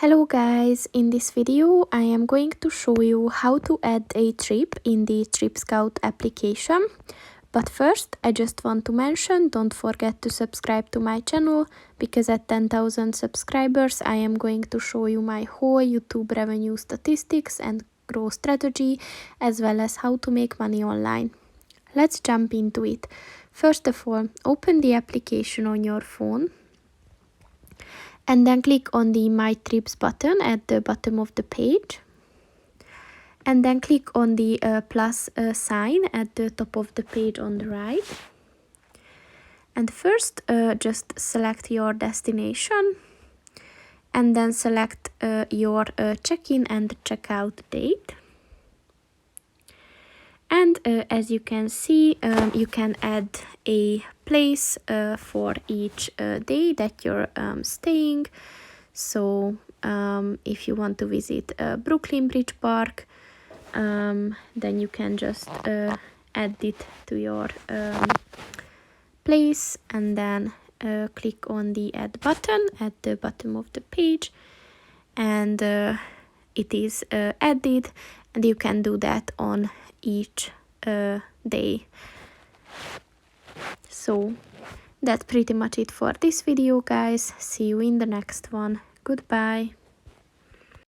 Hello guys, in this video I am going to show you how to add a trip in the Tripscout application. But first I just want to mention, don't forget to subscribe to my channel, because at 10,000 subscribers I am going to show you my whole YouTube revenue statistics and growth strategy, as well as how to make money online. Let's jump into it. First of all, open the application on your phone. And then click on the My Trips button at the bottom of the page. And then click on the plus sign at the top of the page on the right. And first just select your destination. And then select your check-in and check-out date. And as you can see, you can add a place for each day that you're staying. So if you want to visit Brooklyn Bridge Park, then you can just add it to your place, and then click on the add button at the bottom of the page, and it is added, and you can do that on each day. So that's pretty much it for this video, guys. See you in the next one. Goodbye.